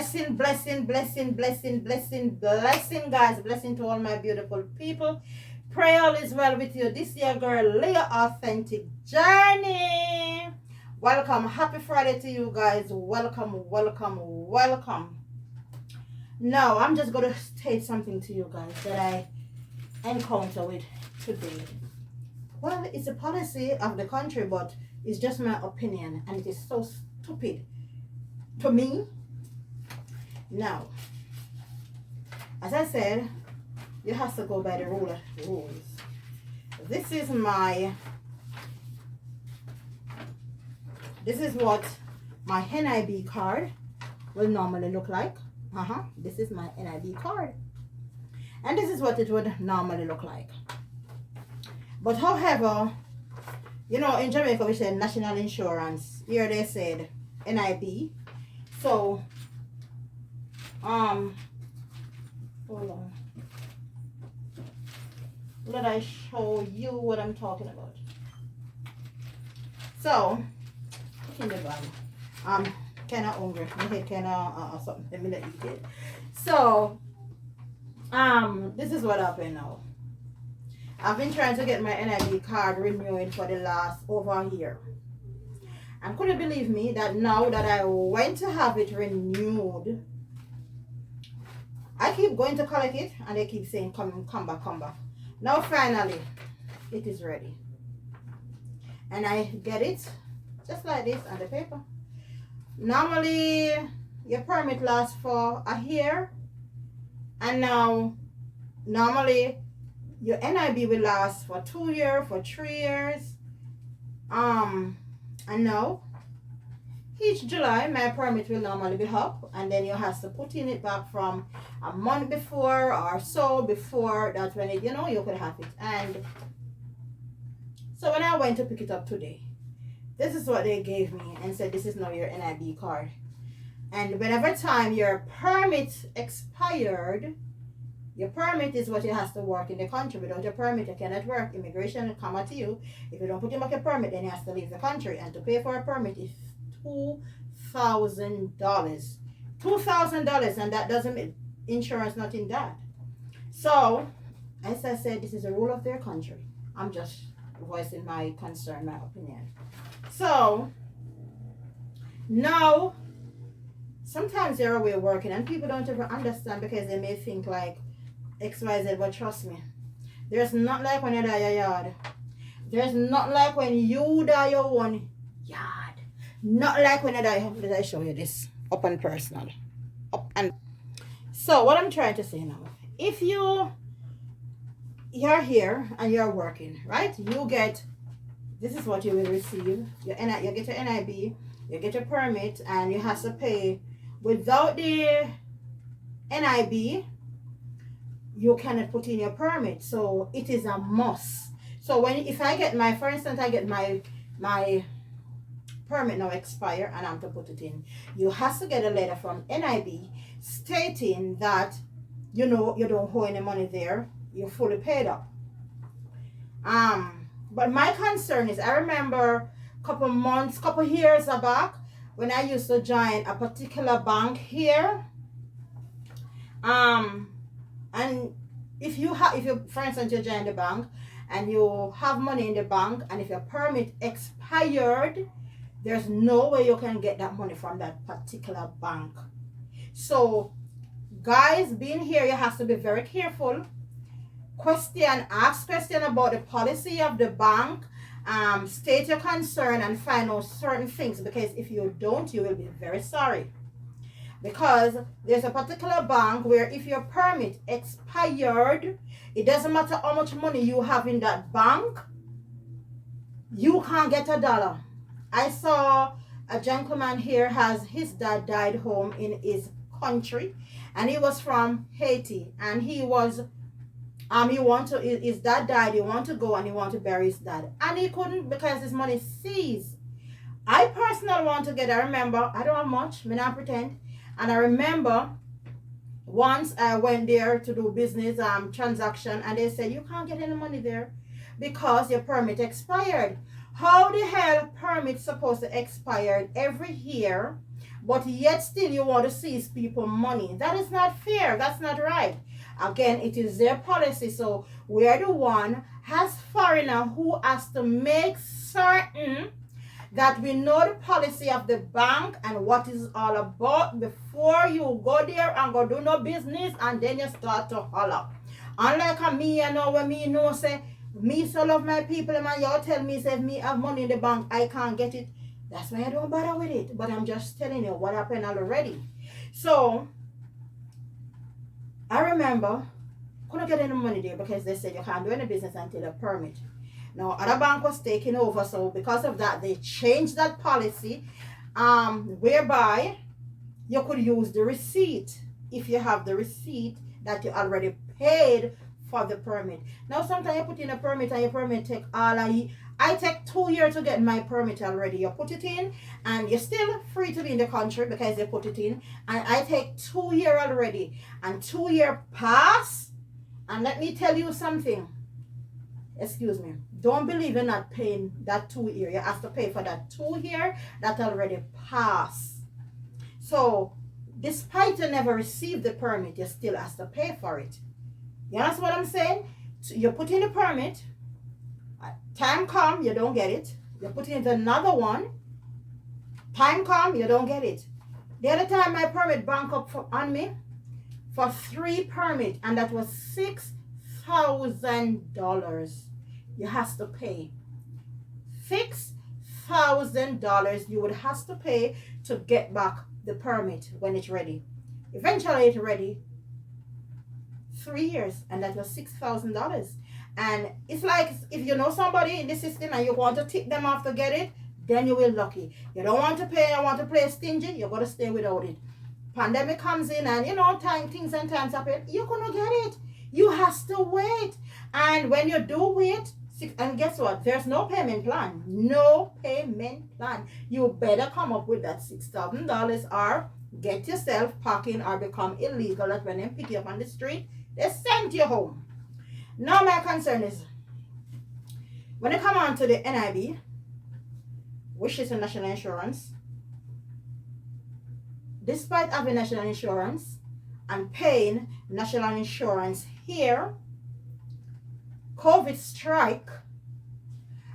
Blessing, blessing, blessing, blessing, blessing, blessing, guys. Blessing to all my beautiful people. Pray all is well with you. This is your girl, Leah Authentic Journey. Welcome. Happy Friday to you guys. Welcome, welcome, welcome. Now, I'm just going to state something to you guys that I encounter with today. Well, it's a policy of the country, but it's just my opinion, and it is so stupid to me. Now, as I said, you have to go by the rules. This is what my NIB card will normally look like. This is my NIB card. And this is what it would normally look like. But however, you know, in Jamaica we say national insurance. Here they said NIB. So, hold on. Let I show you what I'm talking about. So, in the bag. Kinda hungry. My head kinda something. Let me let you eat it. So, this is what happened now. I've been trying to get my NIB card renewed for the last over a year. And couldn't believe me that now that I went to have it renewed, I keep going to collect it and they keep saying come back. Now finally it is ready. And I get it just like this on the paper. Normally your permit lasts for a year, and now normally your NIB will last for 2 years, for 3 years. And now each July my permit will normally be up, and then you have to put in it back from a month before or so before that, when it, you know, you could have it. And so when I went to pick it up today, this is what they gave me and said, this is now your NIB card. And whenever time your permit expired, your permit is what you have to work in the country. Without your permit, you cannot work. Immigration will come at you. If you don't put in your permit, then you have to leave the country. And to pay for a permit is $2,000. $2,000, and that doesn't make insurance, not in that. So, as I said, this is a rule of their country. I'm just voicing my concern, my opinion. So, now, sometimes you're away working and people don't ever understand because they may think like XYZ, but trust me, there's not like when you die your yard. There's not like when you die your own yard. Not like when you die. Let I show you this up and personal. Up and so what I'm trying to say now, if you're here and you're working, right? You get, this is what you will receive. You get your NIB, you get your permit, and you have to pay. Without the NIB, you cannot put in your permit. So it is a must. So if I get my, for instance, I get my permit now expire and I'm to put it in, you have to get a letter from NIB stating that, you know, you don't owe any money there, you're fully paid up. But my concern is, I remember couple years back when I used to join a particular bank here, and if you for instance you join the bank and you have money in the bank, and if your permit expired, there's no way you can get that money from that particular bank. So guys, being here, you have to be very careful. Ask question about the policy of the bank. State your concern and find out certain things, because if you don't, you will be very sorry. Because there's a particular bank where if your permit expired, it doesn't matter how much money you have in that bank, you can't get $1. I saw a gentleman here, his dad died home in his country, and he was from Haiti, and his dad died, he want to go and he want to bury his dad, and he couldn't because his money seized. I personally want to get, I remember, I don't have much, me not pretend, and I remember once I went there to do business transaction, and they said you can't get any money there because your permit expired. How the hell permit supposed to expire every year, but yet still you want to seize people money. That is not fair. That's not right. Again, it is their policy. So we are the one as foreigner who has to make certain that we know the policy of the bank and what it's all about before you go there and go do no business and then you start to holler. Unlike a me, you know, when me know say me so love my people, man, y'all tell me say if me have money in the bank, I can't get it. That's why I don't bother with it. But I'm just telling you what happened already. So I remember couldn't get any money there because they said you can't do any business until a permit. Now other bank was taking over, so because of that they changed that policy, whereby you could use the receipt if you have the receipt that you already paid for the permit. Now sometimes you put in a permit and your permit take I take 2 years to get my permit already. You put it in and you're still free to be in the country because you put it in, and I take 2 years already, and 2 years pass. And let me tell you something, excuse me, don't believe in not paying that 2 year. You have to pay for that 2 year that already passed. So despite you never received the permit, you still have to pay for it. You understand what I'm saying? So you put in the permit, time come, you don't get it. You put in another one, time come, you don't get it. The other time my permit bank up on me for 3 permit, and that was $6,000. You have to pay $6,000. You would have to pay to get back the permit when it's ready. Eventually it's ready. 3 years, and that was $6,000. And it's like if you know somebody in the system and you want to tip them off to get it, then you will lucky. You don't want to pay, you want to play stingy, you're going to stay without it. Pandemic comes in and you know things and times happen, you're gonna get it. You have to wait, and when you do wait, and guess what, there's no payment plan. You better come up with that $6,000 or get yourself parking or become illegal, that when they pick you up on the street they send you home. Now my concern is when it come on to the NIB, which is a national insurance. Despite having national insurance and paying national insurance here, COVID strike,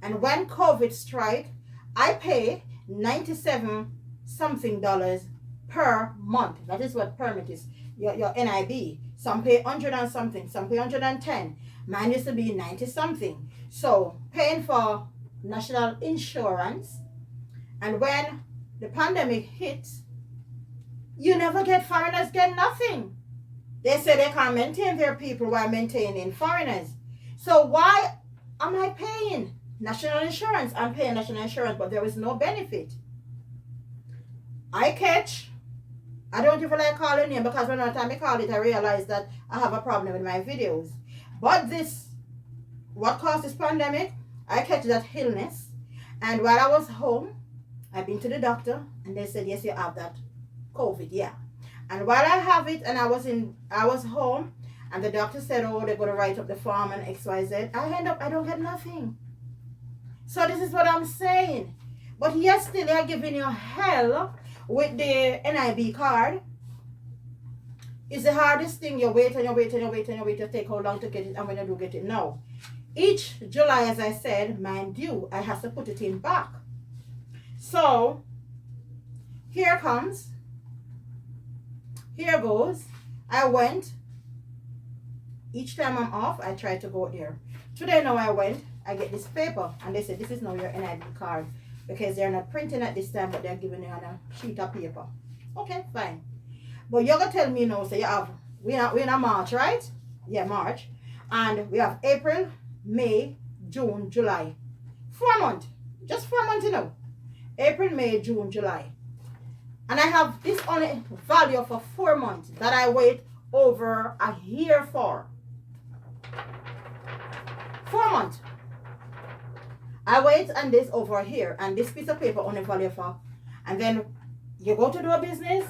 and when COVID strike, I pay 97 something dollars per month. That is what permit is, your NIB. Some pay 100 and something, some pay 110. Mine used to be 90 something. So paying for national insurance, and when the pandemic hits, you never get foreigners get nothing. They say they can't maintain their people while maintaining foreigners. So why am I paying national insurance? I'm paying national insurance, but there is no benefit. I don't even like calling name because when I time I call it, I realize that I have a problem with my videos. But what caused this pandemic? I catch that illness, and while I was home, I've been to the doctor, and they said, yes, you have that COVID, yeah. And while I have it, and I was home, and the doctor said, oh, they're going to write up the form and XYZ. I don't get nothing. So this is what I'm saying. But yes, still they're giving you hell with the NIB card. It's the hardest thing. You wait and you wait and you wait and you wait to take how long to get it, and when you do get it now. Each July, as I said, mind you, I have to put it in back. So here comes. Here goes. I went. Each time I'm off, I try to go there. Today now I went. I get this paper, and they said this is now your NIB card, because they're not printing at this time, but they're giving you on a sheet of paper. Okay, fine. But you're gonna tell me now, so you have we're in a March, right? Yeah, March. And we have April, May, June, July. 4 months. Just 4 months, you know. April, May, June, July. And I have this only value for 4 months that I wait over a year for. 4 months. I wait on this over here, and this piece of paper only value for, and then you go to do a business,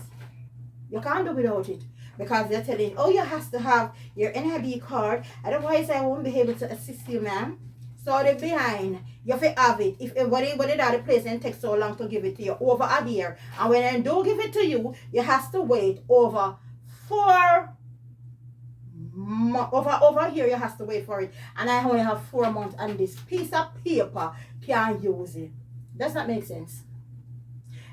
you can't do without it, because they're telling you, oh, you have to have your NIB card, otherwise I won't be able to assist you, ma'am. So the behind, you have to have it. If when it at the place and takes so long to give it to you over a year, and when I do give it to you, you have to wait over 4 over here. You have to wait for it, and I only have 4 months, and this piece of paper can't use it. Does that make sense?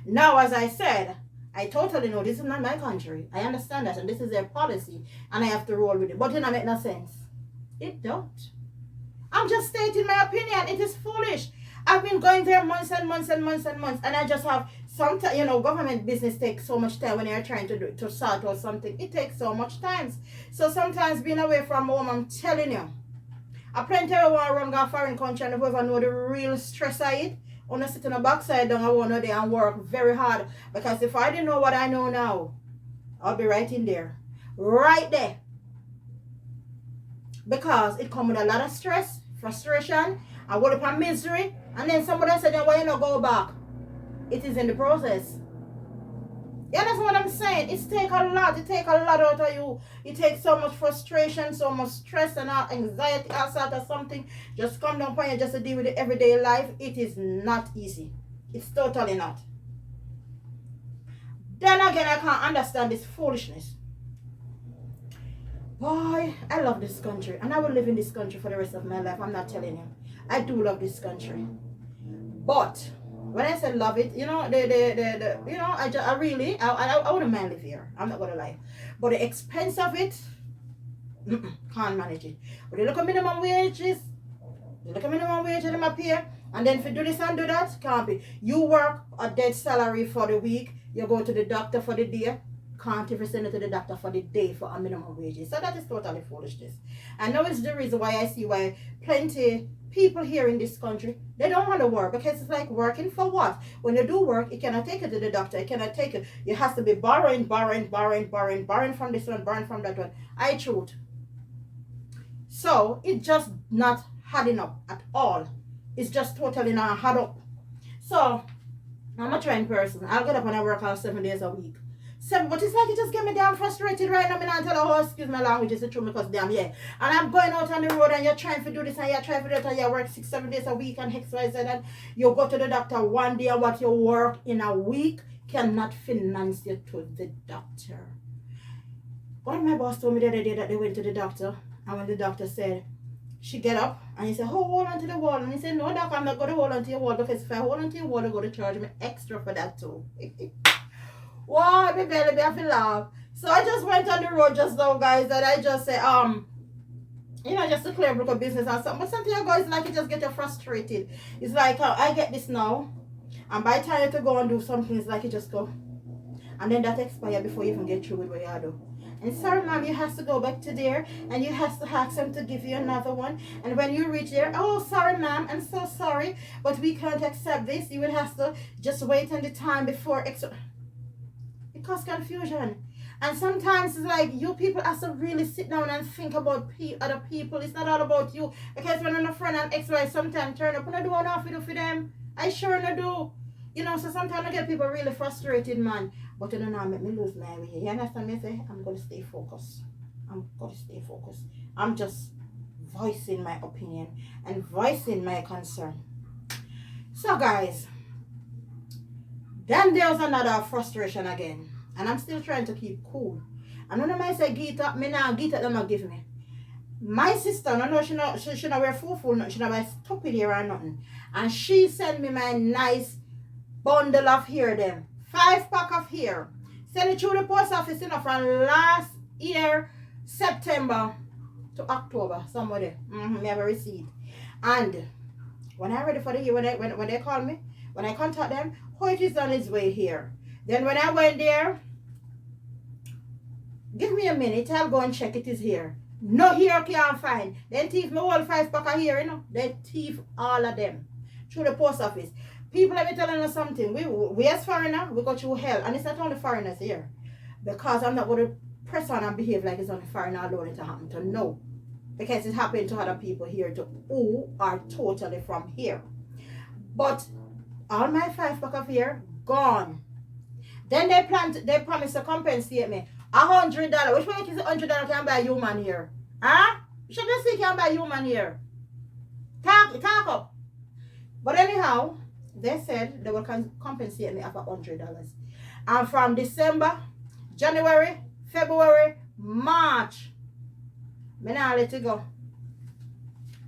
Now, as I said, I totally know this is not my country. I understand that, and this is their policy, and I have to roll with it. But it don't make no sense. It don't. I'm just stating my opinion. It is foolish. I've been going there months and months and months and months, and I just have sometimes, government business takes so much time when you're trying to sort out something. It takes so much time. So sometimes being away from home, I'm telling you, I plenty of want to run to a foreign country, and whoever know the real stress I it, wanna sit on the backside down, I wanna there and work very hard. Because if I didn't know what I know now, I'll be right in there. Right there. Because it comes with a lot of stress, frustration, and what upon misery, and then somebody said, then why you not go back? It is in the process. You understand what I'm saying? It takes a lot. It takes a lot out of you. It takes so much frustration, so much stress and anxiety, all sort of something. Just come down upon you just to deal with the everyday life. It is not easy. It's totally not. Then again, I can't understand this foolishness. Boy, I love this country, and I will live in this country for the rest of my life. I'm not telling you. I do love this country. But when I say love it, I wouldn't mind live here. I'm not gonna lie. But the expense of it, can't manage it. But they look at minimum wages, in my pay, and then if you do this and do that, can't be. You work a dead salary for the week, you go to the doctor for the day, can't even send it to the doctor for the day for a minimum wages. So that is totally foolishness. And now it's the reason why I see why plenty people here in this country, they don't want to work, because it's like, working for what? When you do work, it cannot take it to the doctor, it cannot take it. You have to be borrowing from this one, borrowing from that one. I truth. So it's just not adding up at all. It's just totally not add up. So I'm a trying person. I'll get up and I work out 7 days a week. But it's like it just get me damn frustrated right now. I tell her, oh, excuse my language, it's the truth, because damn, yeah. And I'm going out on the road, and you're trying to do this, and you're trying to do that, and you work 6-7 days a week, and XYZ, and you go to the doctor one day, and what you work in a week cannot finance you to the doctor. One of my boss told me the other day that they went to the doctor, and when the doctor said, she get up, and he said, oh, hold on to the wall. And he said, no, doc, I'm not going to hold on to your wall, because if I hold on to your wall, they're going to charge me extra for that too. Wow, my belly, I feel laugh. So I just went on the road just now, guys, and I just say, just to clear up a business and something. But something you guys like, it just get you frustrated. It's like, I get this now, and by the time you to go and do something, it's like you just go, and then that expire before you even get through with what you do. And sorry, ma'am, you have to go back to there, and you have to ask them to give you another one. And when you reach there, oh, sorry, ma'am, I'm so sorry, but we can't accept this. You would have to just wait on the time before extra. It causes confusion. And sometimes it's like, you people have to really sit down and think about other people. It's not all about you. Because when I'm a friend and XY sometimes turn up, and I do enough to do for them. I sure no do. So sometimes I get people really frustrated, man. But you don't know, make me lose my way. You understand me? Say, I'm going to stay focused. I'm just voicing my opinion and voicing my concern. So, guys, then there's another frustration again. And I'm still trying to keep cool. And when I say Gita, me now Gita them not give me. My sister, no, she not wear full, she not wear stupid hair or nothing. And she sent me my nice bundle of hair them. 5-pack of hair. Send it through the post office, from last year, September to October, somewhere there. Me have a receipt. And when I'm ready for the year, when they call me, when I contact them, oh, it is on its way here. Then when I went there, give me a minute, I'll go and check it is here. No hair can't find. Then thief my whole 5-pack of hair, They thief all of them through the post office. People, let me tell you something. We as foreigners, we go through hell. And it's not only foreigners here. Because I'm not going to press on and behave like it's only foreigner alone it happen to. No. Because it happened to other people here too, who are totally from here. But all my 5-pack of hair, gone. Then they promise to compensate me $100. Which one is $100 can buy human hair? Huh? You should just see can buy human hair. Talk up. But anyhow, they said they will compensate me for $100. And from December, January, February, March, me not let it go.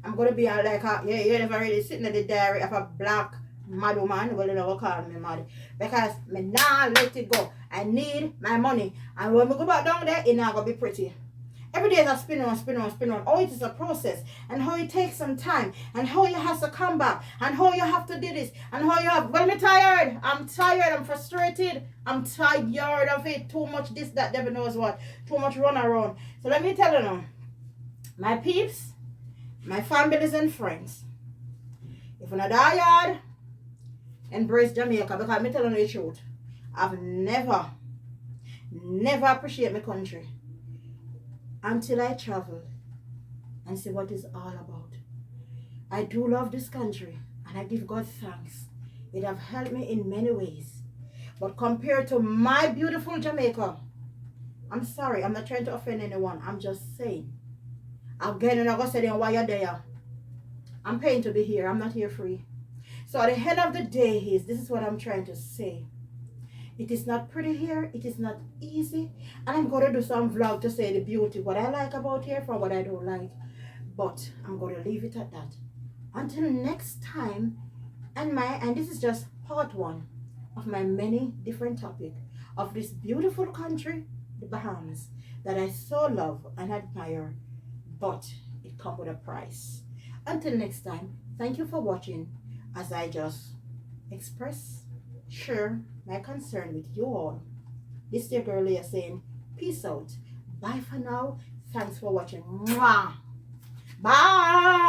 I'm gonna be like a, you never really sitting in the diary of a black mad woman. Well, you know what call me mad. Because me not let it go. I need my money. And when we go back down there, it not gonna be pretty. Every day is a spin on, spin on, spin on. Oh, it is a process. And how it takes some time. And how you have to come back. And how you have to do this. And how you have, well, I'm tired. I'm tired. I'm frustrated. I'm tired of it. Too much this, that, devil knows what. Too much run around. So let me tell you now. My peeps, my families and friends. If you're not die hard, embrace Jamaica. Because I'm telling you the truth. I've never appreciated my country until I traveled and see what it's all about. I do love this country and I give God thanks. It have helped me in many ways. But compared to my beautiful Jamaica, I'm sorry, I'm not trying to offend anyone. I'm just saying. Again, I'm not going to say why you're there. I'm paying to be here. I'm not here free. So at the end of the day, this is what I'm trying to say. It is not pretty here. It is not easy. And I'm going to do some vlog to say the beauty, what I like about here from what I don't like. But I'm going to leave it at that. Until next time, and this is just part one of my many different topics of this beautiful country, the Bahamas, that I so love and admire. But it comes with a price. Until next time, thank you for watching as I just share my concern with you all. This dear girl is saying, peace out. Bye for now. Thanks for watching. Mwah. Bye.